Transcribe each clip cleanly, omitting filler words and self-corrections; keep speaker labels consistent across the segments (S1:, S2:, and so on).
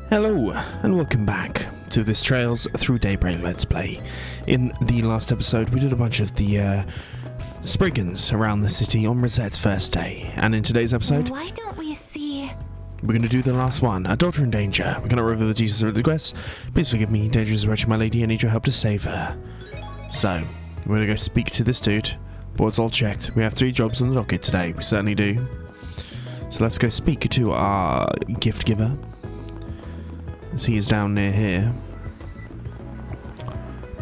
S1: Hello, and welcome back to this Trails Through Daybreak Let's Play. In the last episode, we did a bunch of the Spriggans around the city on Rosette's first day, and in today's episode,
S2: why don't we see?
S1: We're going to do the last one, a daughter in danger. We're going to reveal the details of the quest. Please forgive me, danger is approaching my lady, I need your help to save her. So, we're going to go speak to this dude. Board's all checked. We have 3 jobs on the docket today, we certainly do. So let's go speak to our gift giver. As he is down near here.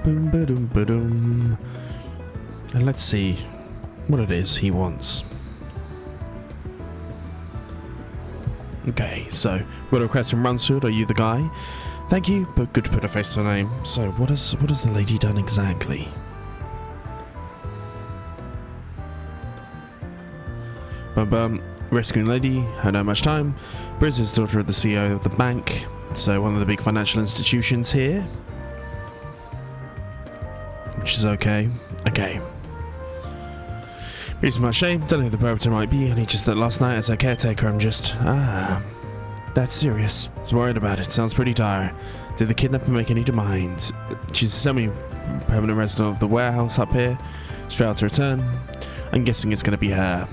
S1: Boom, ba-doom, ba-doom. And let's see what it is he wants. Okay, so we've got a request from Runsfield. Are you the guy? Thank you, but good to put a face to the name. So what has the lady done exactly? Bum, rescuing lady, had not much time. Briz's daughter of the CEO of the bank. So one of the big financial institutions here. Which is okay. Okay. Reason my shame, don't know who the perpetrator might be, only just that last night as a caretaker I'm just... that's serious. I was worried about it, sounds pretty dire. Did the kidnapper make any demands? She's a semi-permanent resident of the warehouse up here. She's failed to return. I'm guessing it's going to be her.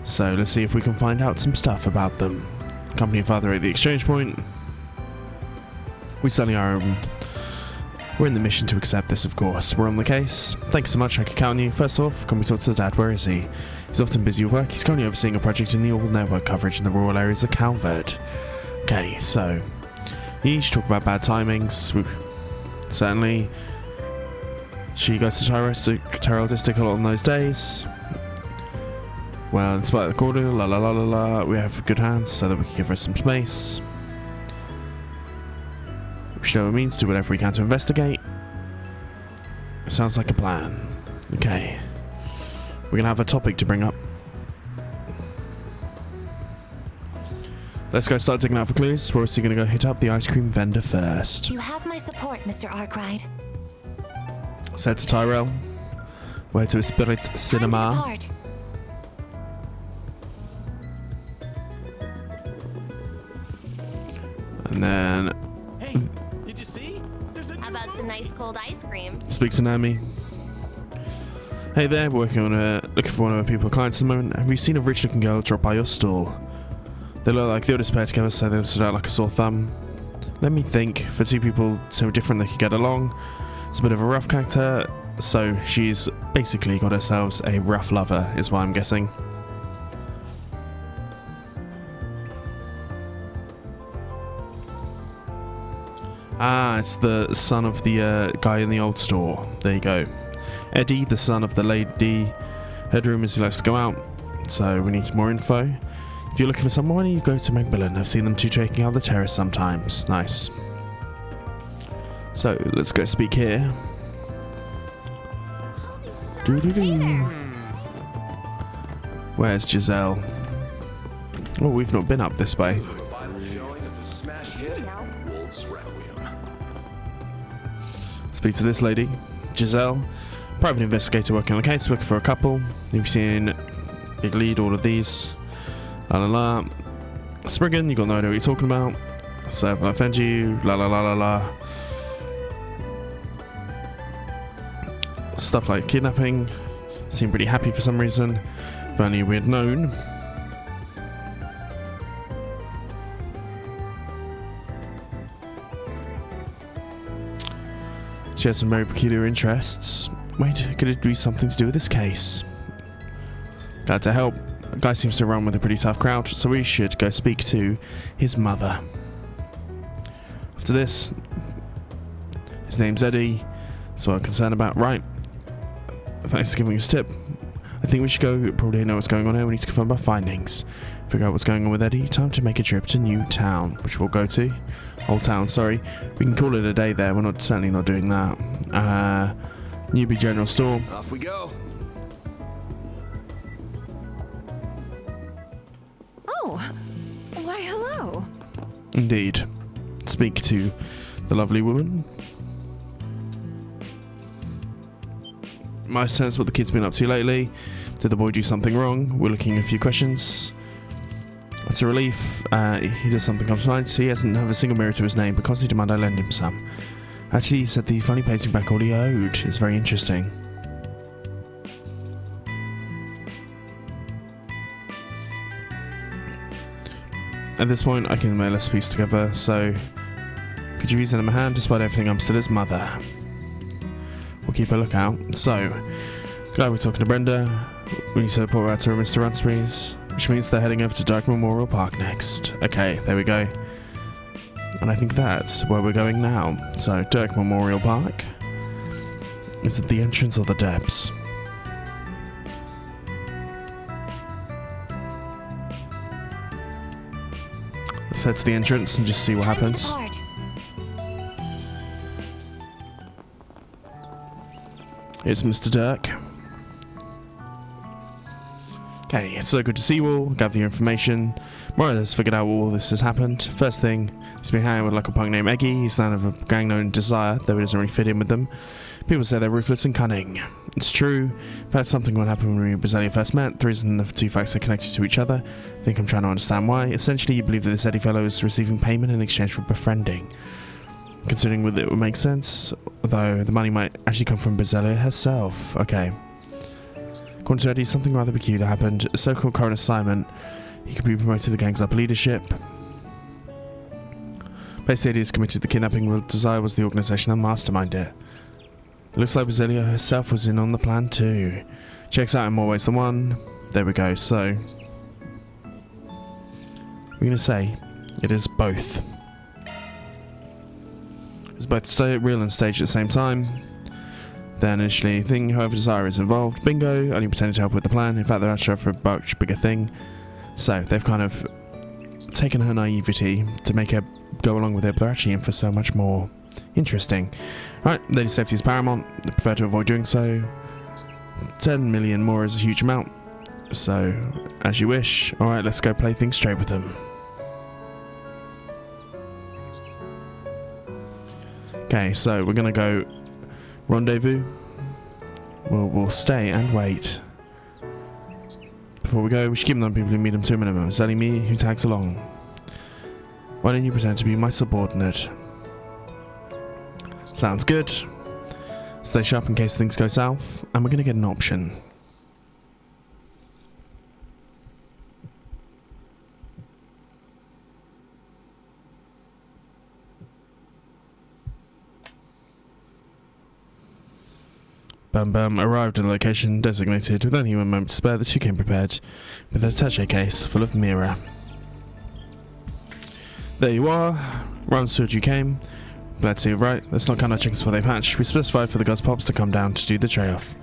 S1: So let's see if we can find out some stuff about them. Company and father at the exchange point. We certainly are. We're in the mission to accept this, of course. We're on the case. Thank you so much, I can count on you. First off, can we talk to the dad? Where is he? He's often busy with work. He's currently overseeing a project in the all network coverage in the rural areas of Calvard. Okay, so you each talk about bad timings. Certainly, she goes to Terrell-distic a lot on those days. Well, despite the quarter, we have good hands so that we can give her some space. We should know what it means to do whatever we can to investigate. Sounds like a plan. Okay. We're going to have a topic to bring up. Let's go start digging out for clues. We're also going to go hit up the ice cream vendor first.
S2: You have my support, Mr. Arkhide.
S1: Let's head to Tyrell. We're to a Spirit Cinema. And then...
S3: Hey, did you see?
S2: How about some nice cold ice cream?
S1: Speak to Nami. Hey there, we're working on looking for one of our people clients at the moment. Have you seen a rich-looking girl drop by your store? They look like the oldest pair together, so they stood out like a sore thumb. Let me think. For 2 people so different they could get along. It's a bit of a rough character, so she's basically got herself a rough lover, is what I'm guessing. Ah, it's the son of the guy in the old store. There you go. Eddie, the son of the lady. Heard rumours he likes to go out, so we need some more info. If you're looking for someone, you go to Macmillan. I've seen them 2 taking out the terrace sometimes. Nice. So, let's go speak here. Where's Giselle? Oh, we've not been up this way. Speak to this lady, Giselle, private investigator working on the case, looking for a couple. You've seen big lead, all of these. La la la. Spriggan, you got no idea what you're talking about. So if I offend you, la la la la la. Stuff like kidnapping. Seem pretty happy for some reason. If only we had known. She has some very peculiar interests. Wait, could it be something to do with this case? Glad to help. The guy seems to run with a pretty tough crowd, so we should go speak to his mother. After this, his name's Eddie. That's what I'm concerned about. Right. Thanks for giving us a tip. I think we should go. Probably know what's going on here. We need to confirm our findings. Figure out what's going on with Eddie. Time to make a trip to New Town, which we'll go to. Old Town, sorry. We can call it a day there. We're certainly not doing that. Newbie General Store.
S3: Off we go.
S2: Oh, why hello.
S1: Indeed. Speak to the lovely woman. My sense what the kid's been up to lately. Did the boy do something wrong? We're looking at a few questions. It's a relief. He does something comes to mind. He doesn't have a single mirror to his name because he demanded I lend him some. Actually, he said that he finally pays me back all he owed. It's very interesting. At this point, I can more or less piece together, so... Could you please lend him a hand? Despite everything, I'm still his mother. We'll keep a lookout. So, glad we're talking to Brenda. We need to report out to Mr. Ransbury's, which means they're heading over to Dark Memorial Park next. Okay, there we go. And I think that's where we're going now. So, Dirk Memorial Park. Is it the entrance or the depths? Let's head to the entrance and just see what happens. Here's Mr. Dirk. Okay, it's so good to see you all, gather your information. More or less figured out all this has happened. First thing, he's been hanging with like a punk named Eggy. He's none of a gang known Desire, though he doesn't really fit in with them. People say they're ruthless and cunning. It's true. In fact, something would happen when we and Basilia first met. The reason the two facts are connected to each other. I think I'm trying to understand why. Essentially, you believe that this Eddie fellow is receiving payment in exchange for befriending. Considering whether it would make sense, though the money might actually come from Basilia herself. Okay. According to Eddie, something rather peculiar happened. A so-called current assignment. He could be promoted to the gang's upper leadership. Basically, Eddie is committed to the kidnapping, while Desire was the organisation that masterminded it. It looks like Basilia herself was in on the plan too. Checks out in more ways than one. There we go. So, we're going to say it is both. It's both real and staged at the same time. Then initially, thing, however, Desire is involved. Bingo, only pretending to help with the plan. In fact, they're actually for a much bigger thing. So, they've kind of taken her naivety to make her go along with it, but they're actually in for so much more. Interesting. Right, lady safety is paramount. They prefer to avoid doing so. 10 million more is a huge amount. So, as you wish. Alright, let's go play things straight with them. Okay, so we're gonna go rendezvous. We'll stay and wait. Before we go, we should keep them people who meet them to a minimum. It's only me who tags along. Why don't you pretend to be my subordinate? Sounds good. Stay sharp in case things go south, and we're gonna get an option. Arrived at the location designated. With only 1 moment to spare, the two came prepared with an attaché case full of mirror. There you are. Round to you came. Glad to see you right. Let's not count our chickens before they've hatched. We specified for the Gus Pops to come down to do the trade-off.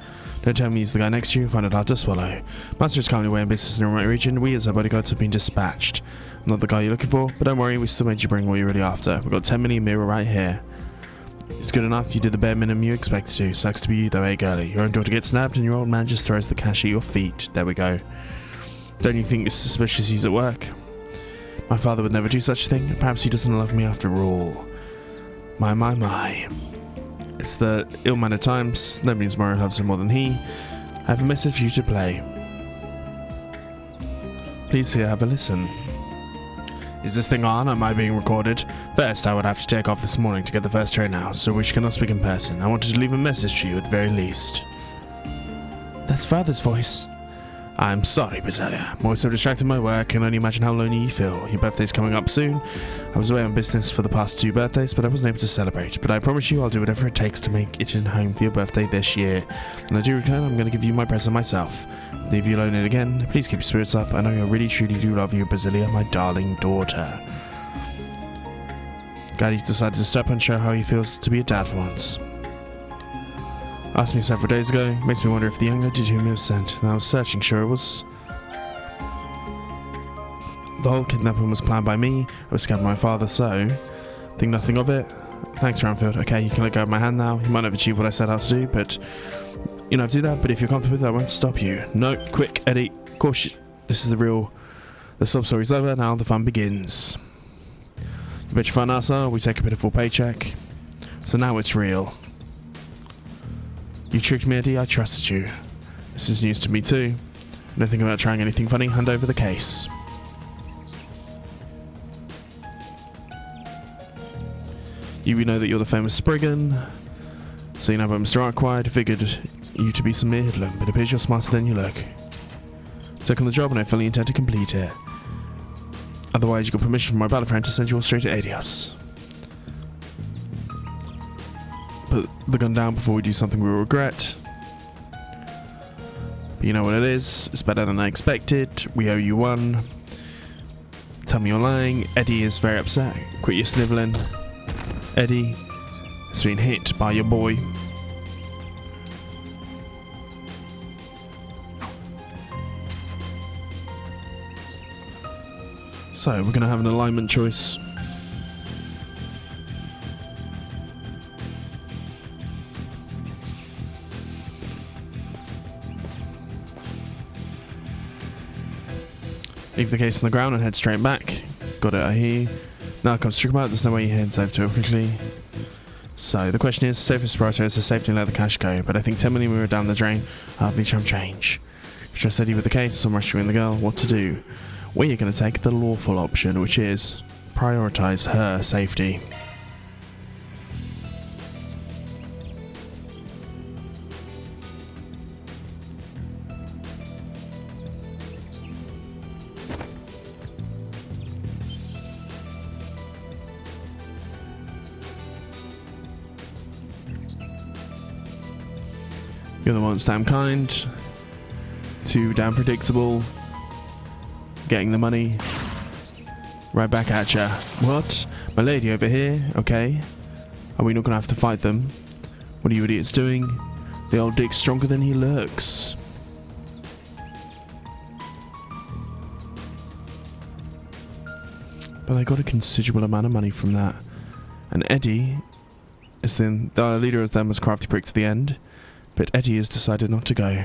S1: Don't tell me he's the guy next to you, find it hard to swallow. Master is currently away in business in a remote region. We as our bodyguards have been dispatched. I'm not the guy you're looking for, but don't worry, we still made you bring what you're really after. We've got 10 million mirror right here. It's good enough, you did the bare minimum you expected to. Sucks to be you though, eh girlie? Your own daughter gets snapped and your old man just throws the cash at your feet. There we go. Don't you think it's suspicious he's at work? My father would never do such a thing. Perhaps he doesn't love me after all. My. It's the ill-mannered times. Nobody's more loves him more than he. I have a message for you to play. Please here, have a listen. Is this thing on? Am I being recorded? First, I would have to take off this morning to get the first train out, so we cannot speak in person. I wanted to leave a message for you at the very least. That's Father's voice. I'm sorry, Basilia. I'm always so distracted by my work. I can only imagine how lonely you feel. Your birthday's coming up soon. I was away on business for the past 2 birthdays, but I wasn't able to celebrate. But I promise you I'll do whatever it takes to make it in home for your birthday this year. When I do return, I'm going to give you my present myself. Leave you alone again. Please keep your spirits up. I know I really truly do love you, Basilia, my darling daughter. Glad he's decided to step and show how he feels to be a dad for once. Asked me several days ago. Makes me wonder if the young lady to whom he was sent. And I was searching, sure it was. The whole kidnapping was planned by me. I was scared of my father, so think nothing of it. Thanks, Ramfield. Okay, you can let go of my hand now. You might have achieved what I set out to do, but you know, do that. But if you're comfortable with it, I won't stop you. No, quick, Eddie. Of course, this is the sub story's over. Now the fun begins. You bet your fun ass are. We take a pitiful paycheck. So now it's real. You tricked me, Eddie. I trusted you. This is news to me too. Don't think about trying anything funny. Hand over the case. You know that you're the famous Spriggan. So you know about Mr. Arkhide. Figured you to be some mere hoodlum, but it appears you're smarter than you look. Took on the job and I fully intend to complete it. Otherwise, you got permission from my battle friend to send you all straight to Adios. Put the gun down before we do something we will regret. But you know what it is. It's better than I expected. We owe you one. Tell me you're lying. Eddie is very upset. Quit your snivelling. Eddie has been hit by your boy. So, we're going to have an alignment choice. Leave the case on the ground and head straight back. Got it, I hear you. Now it comes to talk about, there's no way you heads over to it quickly. So, the question is, safest priority is to safely let the cash go, but I think 10 million we were down the drain, hardly chump change. Just steady with the case, I'm rescuing the girl, what to do? We're going to take the lawful option, which is prioritize her safety. You're the one that's damn kind, too damn predictable. Getting the money right back at ya. What? My lady over here? Okay. Are we not gonna have to fight them? What are you idiots doing? The old dick's stronger than he looks. But they got a considerable amount of money from that. And Eddie is then the leader of them was crafty prick to the end, but Eddie has decided not to go.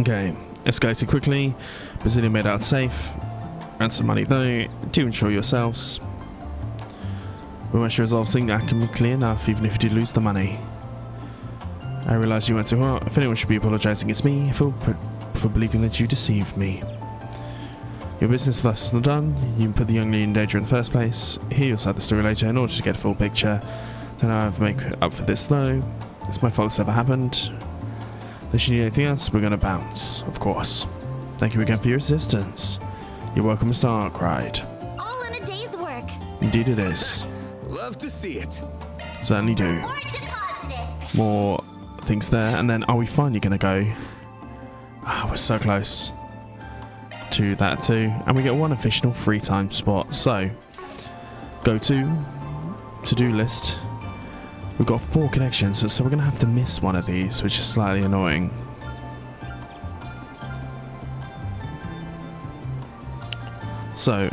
S1: Okay, escalated quickly. Brazilian made out safe. Earn some money though. Do ensure yourselves. We must resolve things that can be clear enough, even if you did lose the money. I realise you went too hard. If anyone should be apologising, it's me for believing that you deceived me. Your business with us is not done. You put the young lady in danger in the first place. Hear your side of the story later in order to get a full picture. Don't know how to make up for this though. It's my fault this ever happened. Unless you need anything else, we're going to bounce, of course. Thank you again for your assistance. You're welcome, Mr. Arkhide.
S2: All in a day's work.
S1: Indeed it is.
S3: Love to see it.
S1: Certainly do.
S2: More deposit.
S1: More things there, and then are we finally going to go? Ah, we're so close to that too. And we get one official free time spot. So, go to-do list. We've got 4 connections, so we're going to have to miss one of these, which is slightly annoying. So,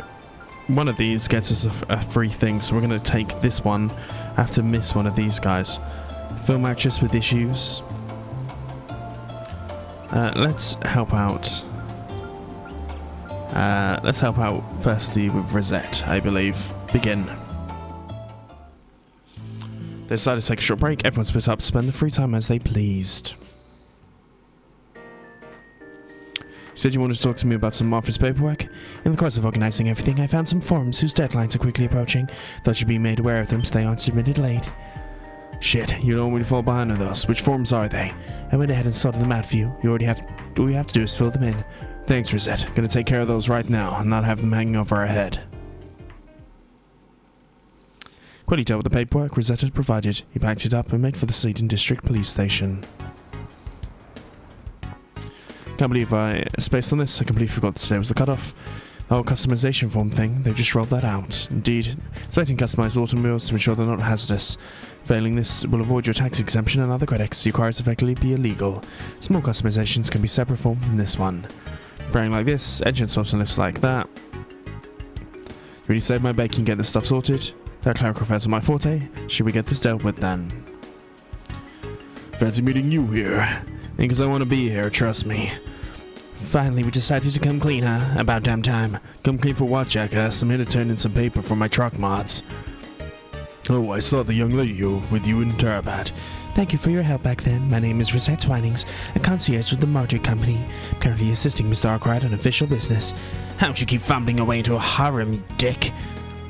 S1: one of these gets us a free thing, so we're going to take this one. I have to miss one of these guys. Film actress with issues. Let's help out. Let's help out firstly with Rosette, I believe. Begin. They decided to take a short break. Everyone split up to spend the free time as they pleased. You said you wanted to talk to me about some office paperwork. In the course of organising everything, I found some forms whose deadlines are quickly approaching. Thought you'd be made aware of them so they aren't submitted late. Shit, you don't want me to fall behind on those. Which forms are they? I went ahead and sorted them out for you. All you have to do is fill them in. Thanks, Rosette. Gonna take care of those right now and not have them hanging over our head. Quickly dealt with the paperwork Rosette had provided. He packed it up and made for the Sleaton District Police Station. Can't believe I spaced on this. I completely forgot that today was the cutoff. The whole customization form thing, they've just rolled that out. Indeed, selecting customized automobiles to ensure they're not hazardous. Failing this will avoid your tax exemption and other credits. Your cars effectively be illegal. Small customizations can be separate from this one. Bearing like this, engine swaps and lifts like that. Really saved my bacon, get this stuff sorted. That clerical affairs are my forte. Should we get this dealt with then? Fancy meeting you here. Because I want to be here, trust me. Finally, we decided to come clean, huh? About damn time. Come clean for what, jackass? I'm here to turn in some paper for my truck mods. Oh, I saw the young lady with you in Tarabat.
S4: Thank you for your help back then. My name is Rosette Twinings, a concierge with the Martyr Company. I'm currently assisting Mr. Arkhide on official business. How don't you keep fumbling away into a harem, you dick?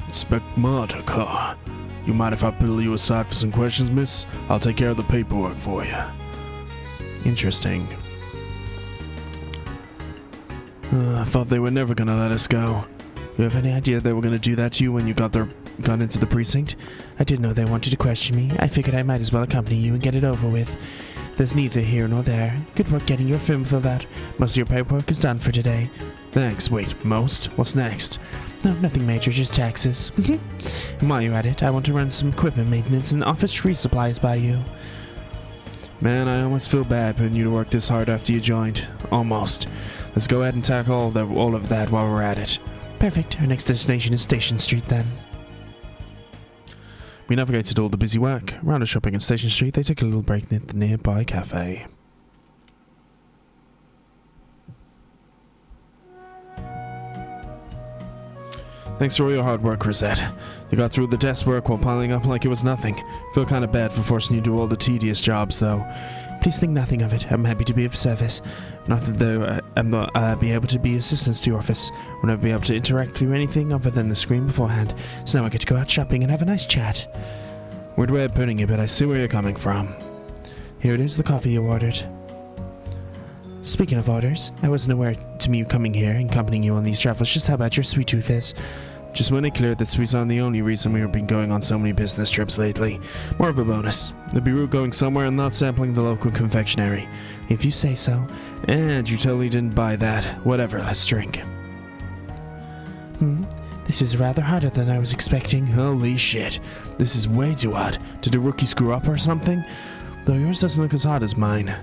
S1: Inspect Martyr car. You mind if I pull you aside for some questions, miss? I'll take care of the paperwork for you. Interesting. I thought they were never gonna let us go.
S4: You have any idea they were gonna do that to you when you got into the precinct? I didn't know they wanted to question me. I figured I might as well accompany you and get it over with. There's neither here nor there. Good work getting your film filled out. Most of your paperwork is done for today.
S1: Thanks. Wait, most? What's next?
S4: No, nothing major, just taxes. And while you're at it, I want to run some equipment maintenance and office free supplies by you.
S1: Man, I almost feel bad putting you to work this hard after you joined. Almost. Let's go ahead and tackle all of that while we're at it.
S4: Perfect. Our next destination is Station Street then.
S1: We navigated all the busy work. Round of shopping at Station Street, they took a little break at the nearby cafe. Thanks for all your hard work, Rosette. You got through the desk work while piling up like it was nothing. Feel kind of bad for forcing you to do all the tedious jobs, though.
S4: Please think nothing of it. I'm happy to be of service. Not that though I'm not be able to be assistance to your office. Will never be able to interact through anything other than the screen beforehand. So now I get to go out shopping and have a nice chat.
S1: Weird way of putting it, but I see where you're coming from.
S4: Here it is, the coffee you ordered. Speaking of orders, I wasn't aware to me coming here and accompanying you on these travels just how bad your sweet tooth is.
S1: Just when it cleared that sweets aren't the only reason we have been going on so many business trips lately. More of a bonus. It'd be rude going somewhere and not sampling the local confectionery.
S4: If you say so.
S1: And you totally didn't buy that. Whatever, let's drink.
S4: This is rather harder than I was expecting.
S1: Holy shit. This is way too hard. Did a rookie screw up or something? Though yours doesn't look as hot as mine.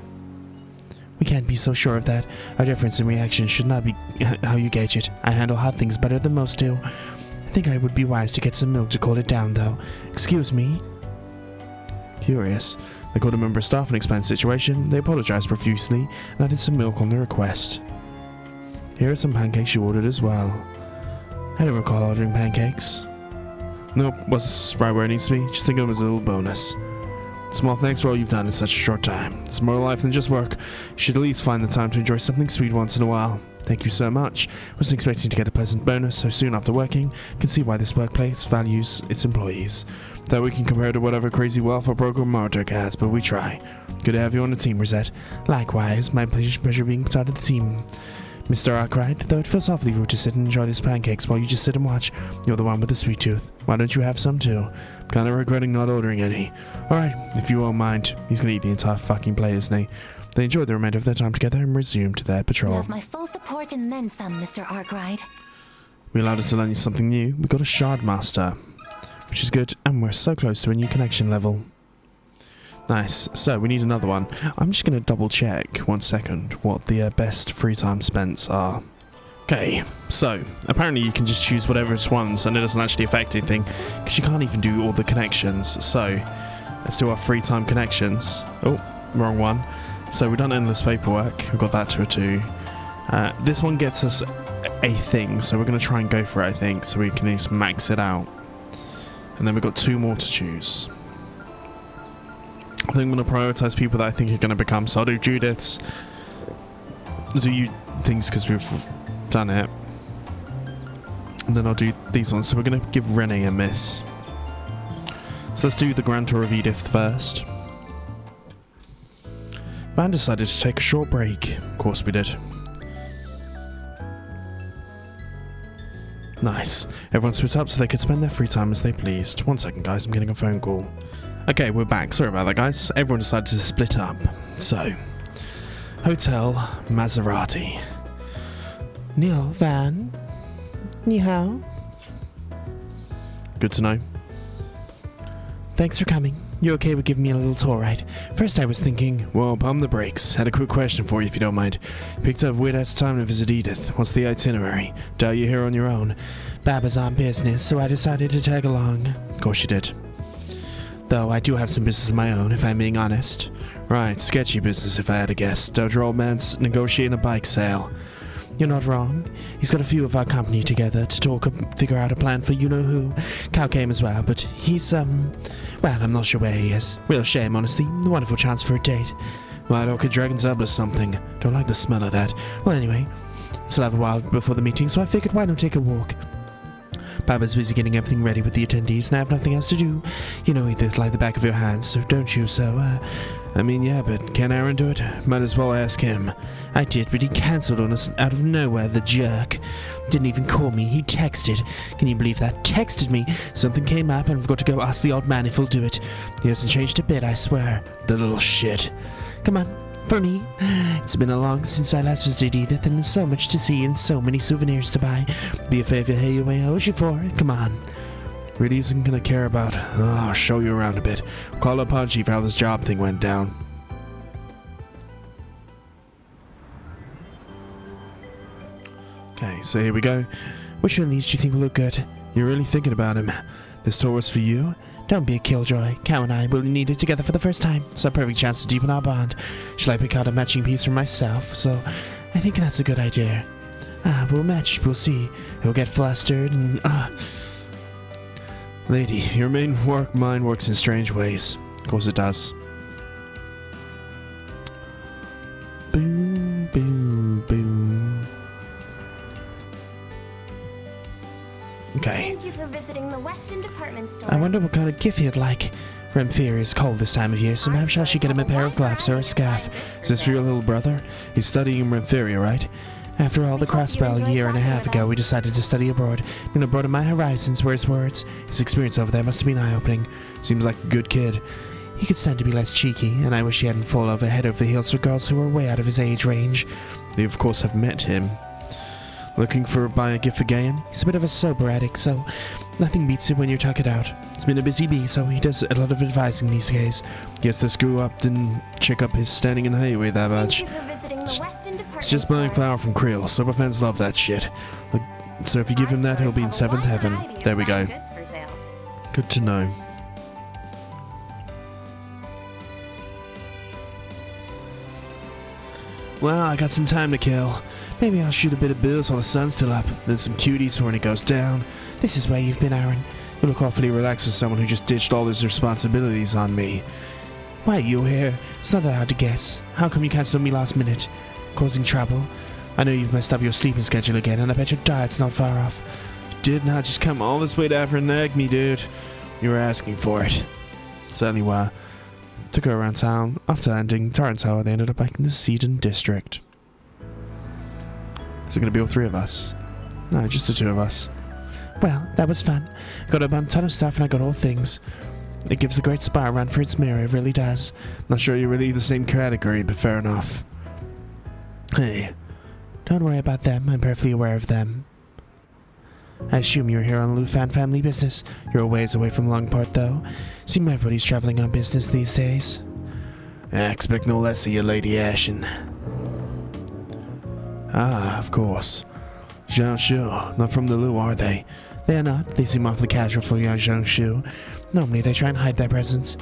S4: We can't be so sure of that. Our difference in reaction should not be how you gauge it. I handle hot things better than most do. I think I would be wise to get some milk to cool it down, though. Excuse me?
S1: Curious. They called a member of staff and explained the situation. They apologized profusely and added some milk on the request. Here are some pancakes you ordered as well.
S4: I don't recall ordering pancakes.
S1: Nope, was right where it needs to be. Just think of them as a little bonus. Small thanks for all you've done in such a short time. There's more to life than just work. You should at least find the time to enjoy something sweet once in a while. Thank you so much. Wasn't expecting to get a pleasant bonus so soon after working. Can see why this workplace values its employees. That we can compare to whatever crazy welfare program Martyr has, but we try. Good to have you on the team, Rosette.
S4: Likewise, my pleasure being part of the team. Mr. Arkhide, though it feels awfully rude to sit and enjoy these pancakes while you just sit and watch. You're the one with the sweet tooth. Why don't you have some too?
S1: Kinda regretting not ordering any. Alright, if you won't mind. He's gonna eat the entire fucking plate, isn't he? They enjoyed the remainder of their time together and resumed their patrol.
S2: You have my full support and then some, Mr. Arkhide.
S1: We allowed us to learn you something new. We got a shard master, which is good, and we're so close to a new connection level. Nice. So we need another one. I'm just going to double check 1 second what the best free time spents are. Okay, so apparently you can just choose whatever it's ones and it doesn't actually affect anything because you can't even do all the connections. So let's do our free time connections. Oh, wrong one. So we've done endless paperwork. We've got that to a 2. This one gets us a thing, so we're going to try and go for it, I think, so we can just max it out. And then we've got 2 more to choose. I think I'm going to prioritise people that I think are going to become. So I'll do Judith's. Do you things because we've done it. And then I'll do these ones. So we're going to give Renee a miss. So let's do the Grand Tour of Edith first. Van decided to take a short break. Of course we did. Nice. Everyone split up so they could spend their free time as they pleased. 1 second, guys. I'm getting a phone call. Okay, we're back. Sorry about that, guys. Everyone decided to split up. So, Hotel Maserati.
S4: Neil, Van. Ni hao.
S1: Good to know.
S4: Thanks for coming. You okay with giving me a little tour ride? First I was thinking...
S1: Well, pump the brakes. Had a quick question for you if you don't mind. Picked up weird-ass time to visit Edith. What's the itinerary? Doubt you're here on your own.
S4: Baba's on business, so I decided to tag along.
S1: Of course you did.
S4: Though I do have some business of my own, if I'm being honest.
S1: Right, sketchy business if I had to guess. Doubt your old man's negotiating a bike sale.
S4: you're not wrong. He's got a few of our company together to talk and figure out a plan for you-know-who. Cal came as well, but he's, well, I'm not sure where he is. Real shame, honestly. A wonderful chance for a date. White Orchid Dragon's up or something. Don't like the smell of that. Well, anyway, still have a while before the meeting, so I figured why not take a walk. Baba's busy getting everything ready with the attendees, and I have nothing else to do. You know either like the back of your hand, so don't you? So,
S1: I mean, yeah, but can Aaron do it? Might as well ask him.
S4: I did, but he cancelled on us out of nowhere, the jerk. Didn't even call me, he texted. Can you believe that? Texted me. Something came up, and I've got to go ask the odd man if he'll do it. He hasn't changed a bit, I swear.
S1: The little shit.
S4: Come on. For me, it's been a long since I last visited Edith, and there's so much to see and so many souvenirs to buy. Be a favor here you may owes you for. Come on.
S1: Really isn't gonna care about. I'll show you around a bit. Call up Punchy for how this job thing went down. Okay, so here we go.
S4: Which one of these do you think will look good?
S1: You're really thinking about him. This tour was for you?
S4: Don't be a killjoy. Cow and I will need it together for the first time. It's a perfect chance to deepen our bond. Shall I pick out a matching piece for myself? So, I think that's a good idea. We'll match. We'll see. He'll get flustered and,
S1: Lady, your mind works in strange ways. Of course it does.
S4: Boom, boom, boom.
S1: Okay.
S5: Thank you for visiting the Weston department store.
S4: I wonder what kind of gift he'd like. Remtheria is cold this time of year, so perhaps I should get him a pair of gloves or a scarf.
S1: Is this for your little brother? He's studying in Reverie, right?
S4: After all the crossbell a year and a half ago, we decided to study abroad, and abroad in my horizons were his words. His experience over there must have been eye-opening.
S1: Seems like a good kid.
S4: He could stand to be less cheeky, and I wish he hadn't fallen over head over heels for girls who were way out of his age range.
S1: You, of course, have met him. Looking for buy a gift for Gayan?
S4: He's a bit of a sober addict, so nothing beats it when you tuck it out. It's been a busy bee, so he does a lot of advising these days.
S1: Guess the screw up didn't check up his standing in highway that much. It's just buying flour from Creel. Sober fans love that shit. So if you give him that, he'll be in 7th heaven. There we go. Good to know. Well, I got some time to kill. Maybe I'll shoot a bit of bills while the sun's still up, then some cuties for when it goes down.
S4: This is where you've been, Aaron.
S1: You look awfully relaxed for someone who just ditched all his responsibilities on me.
S4: Why are you here? It's not that hard to guess. How come you cancelled on me last minute? Causing trouble? I know you've messed up your sleeping schedule again, and I bet your diet's not far off.
S1: You did not just come all this way to ever nag me, dude. You were asking for it. So anyway, took her around town. After landing Torrance Tower, they ended up back in the Seaton district. Is it going to be all three of us? No, just the two of us.
S4: Well, that was fun. Got a ton of stuff and I got all things. It gives a great spy run for its mirror, it really does.
S1: Not sure you're really the same category, but fair enough.
S4: Hey. Don't worry about them, I'm perfectly aware of them. I assume you're here on Lufan family business. You're a ways away from Longport, though. Seems everybody's traveling on business these days.
S1: I expect no less of you, Lady Ashen. Ah, of course. Jiangsu, not from the Lu, are they?
S4: They are not. They seem awfully casual for young Jiangsu. Normally they try and hide their presence.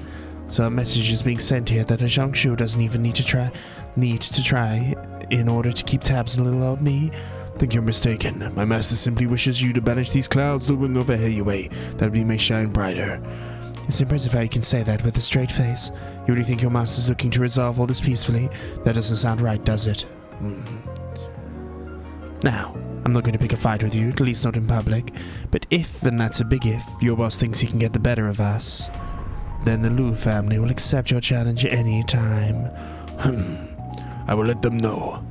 S4: So a message is being sent here that a Jiangsu doesn't even need to try in order to keep tabs on little old me.
S1: Think you're mistaken. My master simply wishes you to banish these clouds looming over Heyaway, that we may shine brighter.
S4: It's impressive how you can say that with a straight face. You really think your master's looking to resolve all this peacefully? That doesn't sound right, does it? Now, I'm not going to pick a fight with you, at least not in public. But if, and that's a big if, your boss thinks he can get the better of us, then the Lu family will accept your challenge any time.
S1: I will let them know.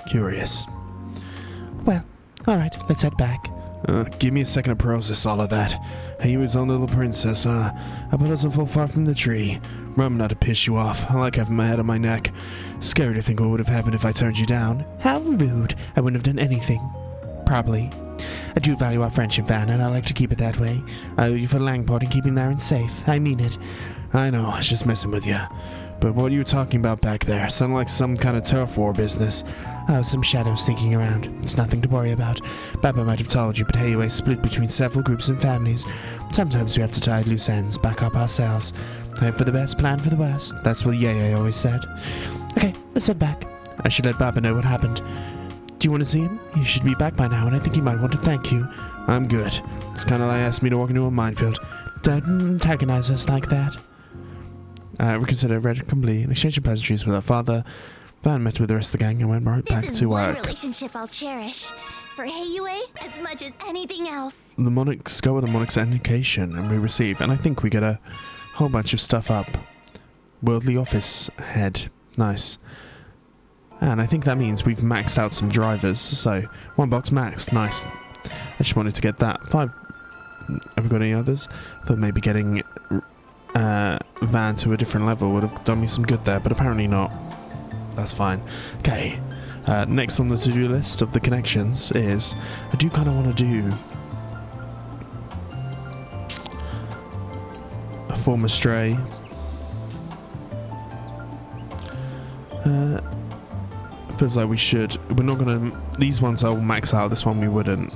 S1: Curious.
S4: Well, alright, let's head back.
S1: Give me a second to process all of that. Hey, you his own little princess, huh? I bet it doesn't fall far from the tree. Remember not to piss you off. I like having my head on my neck. Scary to think what would have happened if I turned you down.
S4: How rude. I wouldn't have done anything. Probably. I do value our friendship, Van, and I like to keep it that way. I owe you for Langport and keeping Laren safe. I mean it.
S1: I know, I was just messing with you. But what are you talking about back there? Sounded like some kind of turf war business.
S4: Oh, some shadows sneaking around. It's nothing to worry about. Baba might have told you, but Heyaway split between several groups and families. Sometimes we have to tie loose ends, back up ourselves. Hope for the best, plan for the worst. That's what Yaya always said. Okay, let's head back. I should let Baba know what happened. Do you want to see him? He should be back by now, and I think he might want to thank you.
S1: I'm good. It's kind of like asking me to walk into a minefield.
S4: Don't antagonize us like that.
S1: We considered read complete and exchanged pleasantries with our father. Van met with the rest of the gang and went right back
S5: This is
S1: to
S5: one
S1: work.
S5: relationship I'll cherish. For Heiyue, as much as anything else.
S1: The monarchs go with the monarch's indication, and we receive, and I think we get a whole bunch of stuff up. Worldly office head. Nice. And I think that means we've maxed out some drivers, so 1 box maxed. Nice. I just wanted to get that. 5. Have we got any others? Thought maybe getting Van to a different level would have done me some good there, but apparently not. That's fine. Okay. Next on the to-do list of the connections is I do kind of want to do a former stray. Feels like we should. We're not gonna. These ones I'll max out. This one we wouldn't.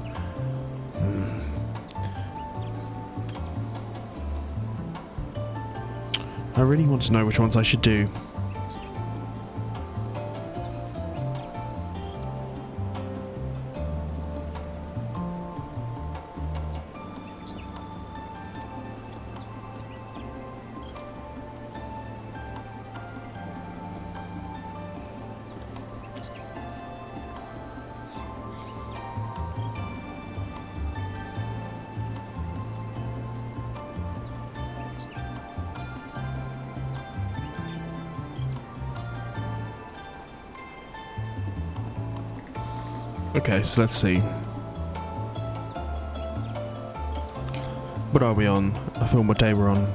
S1: I really want to know which ones I should do. Okay, so let's see. What are we on? I forgot what day we're on.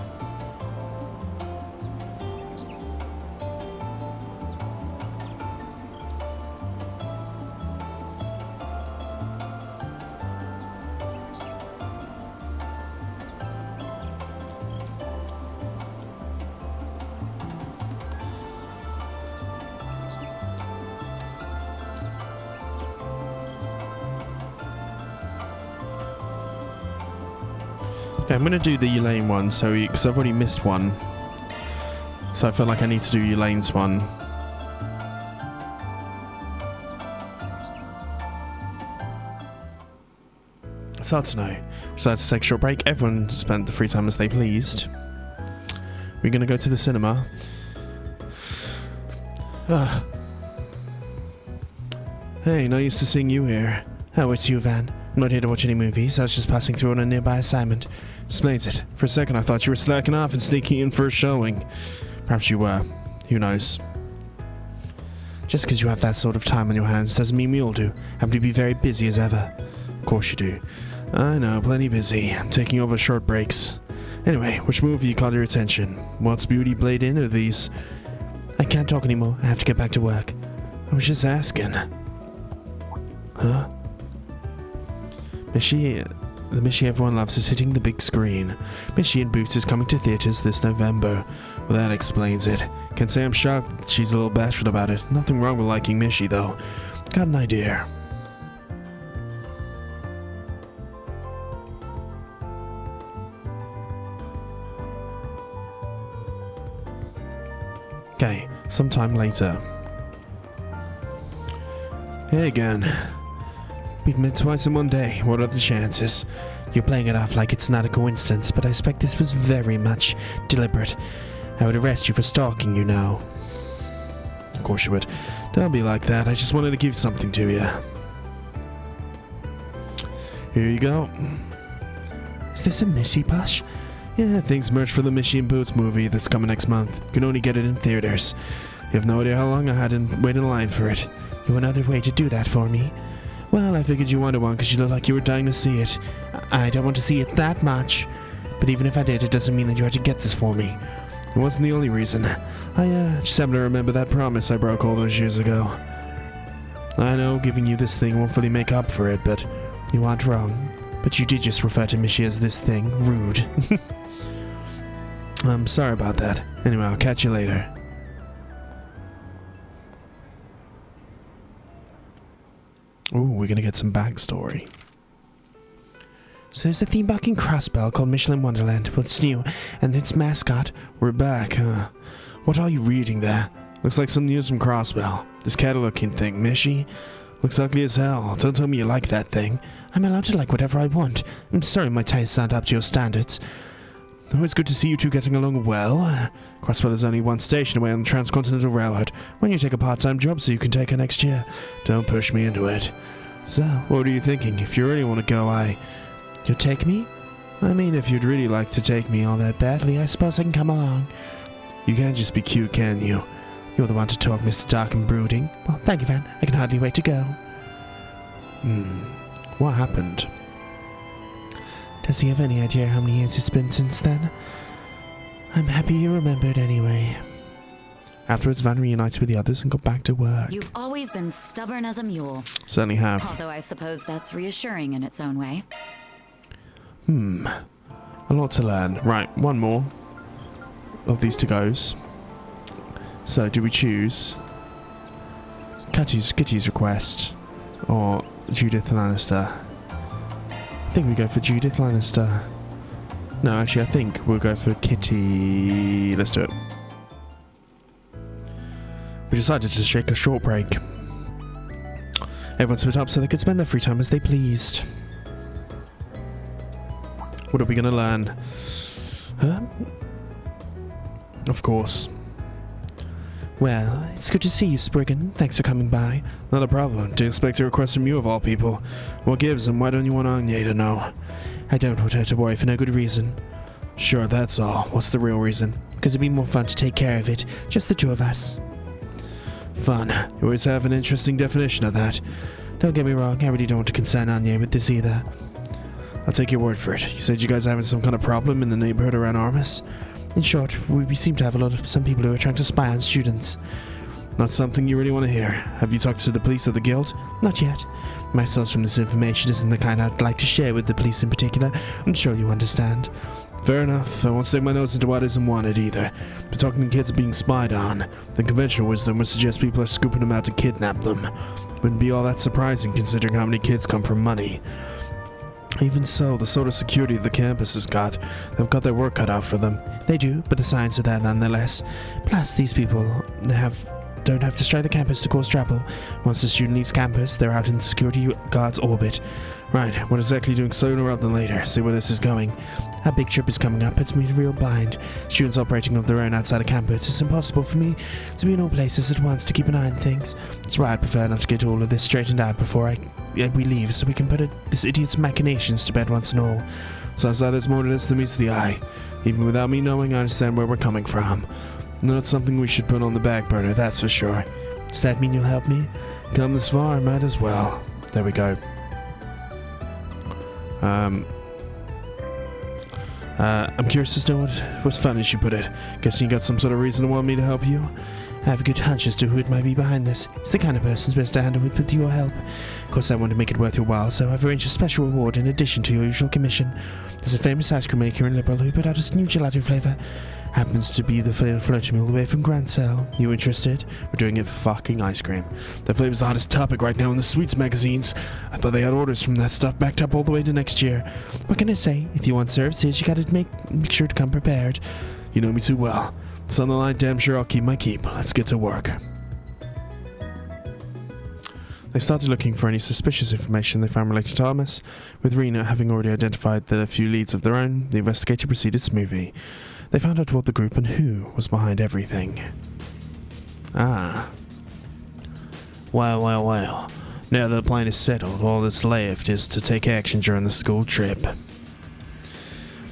S1: Okay, I'm going to do the Elaine one, so because I've already missed one. So I feel like I need to do Elaine's one. It's hard to know. So let's take a short break. Everyone spent the free time as they pleased. We're going to go to the cinema. Hey, not used to seeing you here.
S4: Oh, it's you, Van. I'm not here to watch any movies. I was just passing through on a nearby assignment.
S1: Explains it. For a second I thought you were slacking off and sneaking in for a showing. Perhaps you were. Who knows?
S4: Just because you have that sort of time on your hands doesn't mean we all do. Happen to be very busy as ever.
S1: Of course you do. I know, plenty busy. I'm taking over short breaks. Anyway, which movie caught your attention? What's Beauty Blade in, or these?
S4: I can't talk anymore. I have to get back to work.
S1: I was just asking. Huh? The Mishi everyone loves is hitting the big screen. Mishi in Boots is coming to theaters this November. Well, that explains it. Can't say I'm shocked that she's a little bashful about it. Nothing wrong with liking Mishi, though. Got an idea. Okay, sometime later. Hey again. We've met twice in one day. What are the chances?
S4: You're playing it off like it's not a coincidence, but I expect this was very much deliberate. I would arrest you for stalking you now.
S1: Of course you would. Don't be like that. I just wanted to give something to you. Here you go.
S4: Is this a Mishi plush?
S1: Yeah, things merch for the Mishi and Boots movie that's coming next month. You can only get it in theaters. You have no idea how long I had to wait in line for it.
S4: You went out of your way to do that for me.
S1: Well, I figured you wanted one because you look like you were dying to see it.
S4: I don't want to see it that much. But even if I did, it doesn't mean that you had to get this for me.
S1: It wasn't the only reason. I just happen to remember that promise I broke all those years ago. I know giving you this thing won't fully make up for it, but
S4: you aren't wrong. But you did just refer to Mishi as this thing. Rude.
S1: I'm sorry about that. Anyway, I'll catch you later. Ooh, we're gonna get some backstory.
S4: So there's a theme park in Crossbell called Michelin Wonderland. Well, it's new, and its mascot.
S1: We're back, huh? What are you reading there? Looks like some news from Crossbell. This cattle-looking thing, Mishy. Looks ugly as hell. Don't tell me you like that thing.
S4: I'm allowed to like whatever I want. I'm sorry my tastes aren't up to your standards.
S1: Always good to see you two getting along well. Crosswell is only one station away on the Transcontinental Railroad. Why don't you take a part-time job so you can take her next year? Don't push me into it. So, what are you thinking? If you really want to go,
S4: You'll take me?
S1: I mean, if you'd really like to take me all that badly,
S4: I suppose I can come along.
S1: You can't just be cute, can you?
S4: You're the one to talk, Mr. Dark and Brooding. Well, thank you, Van. I can hardly wait to go.
S1: What happened?
S4: Does he have any idea how many years it's been since then? I'm happy you remembered anyway.
S1: Afterwards, Van reunited with the others and got back to work.
S2: You've always been stubborn as a mule.
S1: Certainly have.
S2: Although I suppose that's reassuring in its own way.
S1: A lot to learn. Right, one more of these to-goes. So, do we choose Kitty's request or Judith Lannister? I think we go for Judith Lannister. No, actually, I think we'll go for Kitty. Let's do it. We decided to take a short break. Everyone split up so they could spend their free time as they pleased. What are we going to learn? Of course.
S4: Well, it's good to see you, Spriggan. Thanks for coming by.
S1: Not a problem. Didn't expect a request from you of all people. What gives, and why don't you want Anya to know?
S4: I don't want her to worry for no good reason.
S1: Sure, that's all. What's the real reason?
S4: Because it'd be more fun to take care of it. Just the two of us.
S1: Fun. You always have an interesting definition of that.
S4: Don't get me wrong, I really don't want to concern Anya with this either.
S1: I'll take your word for it. You said you guys are having some kind of problem in the neighborhood around Armis?
S4: In short, we seem to have some people who are trying to spy on students.
S1: Not something you really want to hear. Have you talked to the police or the guild?
S4: Not yet. My source from this information isn't the kind I'd like to share with the police in particular. I'm sure you understand.
S1: Fair enough. I won't stick my nose into what isn't wanted either. But talking to kids being spied on, the conventional wisdom would suggest people are scooping them out to kidnap them. Wouldn't be all that surprising considering how many kids come from money. Even so, the sort of security the campus has got, they've got their work cut out for them.
S4: They do, but the signs are there nonetheless. Plus, these people don't have to strike the campus to cause trouble. Once the student leaves campus, they're out in security guard's orbit.
S1: Right, what exactly doing sooner rather than later? See where this is going.
S4: A big trip is coming up. It's me real blind. Students operating of their own outside of campus. It's impossible for me to be in all places at once to keep an eye on things. That's why I'd prefer not to get all of this straightened out before we leave, so we can put this idiot's machinations to bed once and all.
S1: Sounds like there's more to this than meets the eye. Even without me knowing, I understand where we're coming from. Not something we should put on the back burner, that's for sure.
S4: Does that mean you'll help me?
S1: Come this far, might as well. There we go. I'm curious as to what's fun as you put it. Guessing you got some sort of reason to want me to help you?
S4: I have a good hunch as to who it might be behind this. It's the kind of person's best to handle with your help. Of course, I want to make it worth your while, so I've arranged a special reward in addition to your usual commission. There's a famous ice cream maker in Liberal who put out a new gelato flavour. Happens to be the floating me all the way from Grand Cell. You interested?
S1: We're doing it for fucking ice cream. That flavor's the hottest topic right now in the sweets magazines. I thought they had orders from that stuff backed up all the way to next year.
S4: What can I say? If you want services, you gotta make sure to come prepared.
S1: You know me too well. It's on the line, damn sure I'll keep my keep. Let's get to work. They started looking for any suspicious information they found related to Armis. With Rena having already identified the few leads of their own, the investigator proceeded smoothly. They found out what the group and who was behind everything. Ah. Well. Now that the plan is settled, all that's left is to take action during the school trip.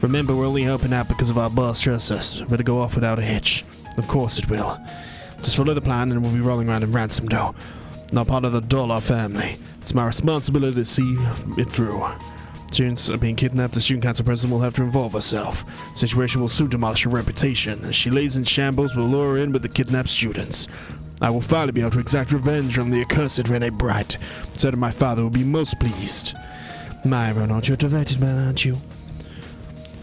S1: Remember, we're only helping out because of our boss trusts us. Better go off without a hitch. Of course it will. Just follow the plan and we'll be rolling around in ransom dough. Not part of the Dollar family. It's my responsibility to see it through. Students are being kidnapped. The student council president will have to involve herself. The situation will soon demolish her reputation. As she lays in shambles, we'll lure her in with the kidnapped students. I will finally be able to exact revenge on the accursed Rene Bright. Certain my father will be most pleased.
S4: My Ronald, you're a devoted man, aren't you?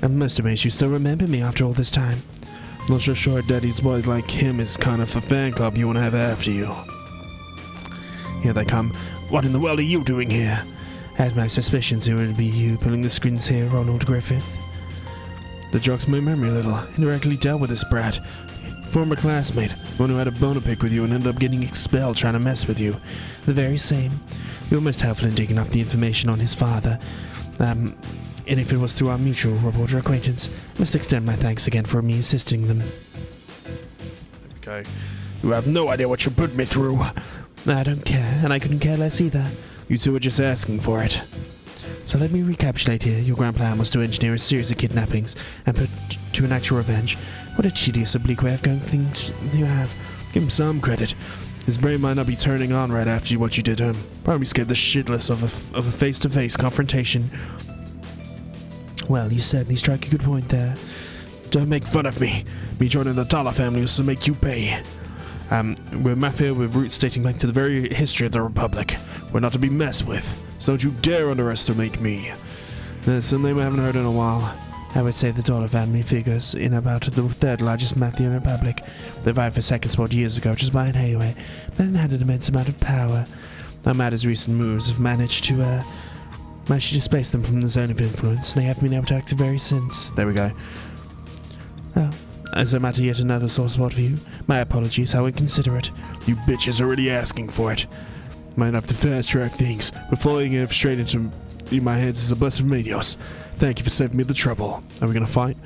S4: I'm most amazed you still remember me after all this time.
S1: Not so sure Daddy's boy like him is kind of a fan club you want to have after you. Here they come. What in the world are you doing here?
S4: I had my suspicions it would be you pulling the strings here, Ronald Griffith.
S1: That jogs my memory a little. Indirectly dealt with this brat. Former classmate, one who had a bone to pick with you and ended up getting expelled trying to mess with you.
S4: The very same. You were most helpful in digging up the information on his father. And if it was through our mutual reporter acquaintance, I must extend my thanks again for me assisting them.
S1: Okay. You have no idea what you put me through.
S4: I don't care, and I couldn't care less either.
S1: You two were just asking for it.
S4: So let me recapitulate here. Your grand plan was to engineer a series of kidnappings and put to an actual revenge. What a tedious, oblique way of going things you have.
S1: Give him some credit. His brain might not be turning on right after what you did to him. Probably scared the shitless of a face-to-face confrontation.
S4: Well, you certainly strike a good point there.
S1: Don't make fun of me. Me joining the Dollar family was to make you pay. We're mafia with roots dating back to the very history of the Republic. We're not to be messed with. So don't you dare underestimate me. That's a name I haven't heard in a while.
S4: I would say the Dollar family figures in about the third largest mafia in the Republic. They revived for second spot years ago, just by an AOA, but it had an immense amount of power. Armada's recent moves have managed to displace them from the zone of influence, and they haven't been able to act very since.
S1: There we go.
S4: Oh, as a matter, yet another sore spot for you. My apologies, how inconsiderate.
S1: You bitches are already asking for it. Might have to fast-track things, but following it straight into my hands is a blessed medios. Thank you for saving me the trouble. Are we gonna fight?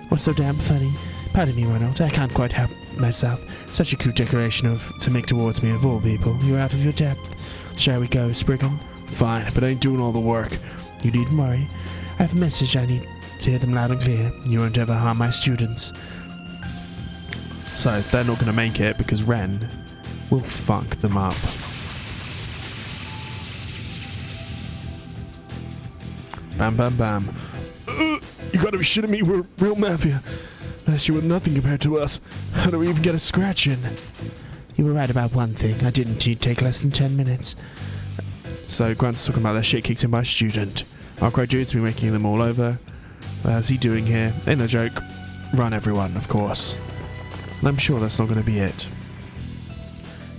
S4: What's so damn funny? Pardon me, Ronald, I can't quite help myself. Such a cute declaration to make towards me of all people. You're out of your depth. Shall we go, Spriggan?
S1: Fine, but I ain't doing all the work.
S4: You needn't worry. I have a message I need to hear them loud and clear. You won't ever harm my students.
S1: So, they're not gonna make it because Ren will fuck them up. Bam, bam, bam. You gotta be shitting me, we're real mafia. Last year was nothing compared to us. How do we even get a scratch in?
S4: You were right about one thing. I didn't take less than 10 minutes.
S1: So, Grant's talking about their shit kicked in by a student. Arkhide dude's been making them all over. How's he doing here? Ain't no joke. Run everyone, of course. And I'm sure that's not gonna be it.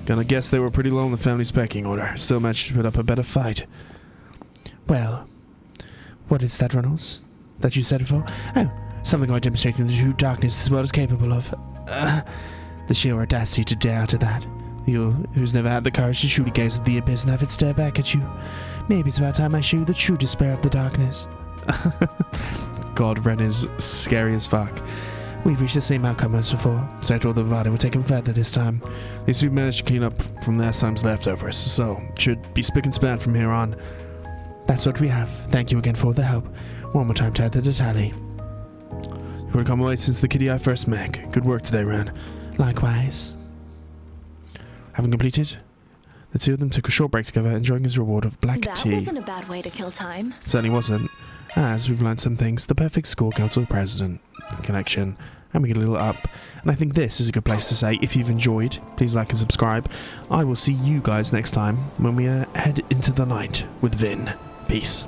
S1: Gonna guess they were pretty low on the family's pecking order. Still managed to put up a better fight.
S4: Well, what is that, Reynolds? That you said before? Oh, something about demonstrating the true darkness this world is capable of. The sheer audacity to dare to that. You, who's never had the courage to truly gaze at the abyss and have it stare back at you. Maybe it's about time I show you the true despair of the darkness.
S1: God, Ren is scary as fuck.
S4: We've reached the same outcome as before, so after all the bravado will take him further this time.
S1: At least we've managed to clean up from last time's leftovers, so should be spick and span from here on.
S4: That's what we have. Thank you again for all the help. One more time to add the tally.
S1: You would have come away since the kitty I first met. Good work today, Ren.
S4: Likewise.
S1: Having completed, the two of them took a short break together, enjoying his reward of black tea.
S5: That wasn't a bad way to kill time.
S1: Certainly wasn't. As we've learned some things, the perfect school council president connection, and we get a little up. And I think this is a good place to say, if you've enjoyed, please like and subscribe. I will see you guys next time when we head into the night with Vin. Peace.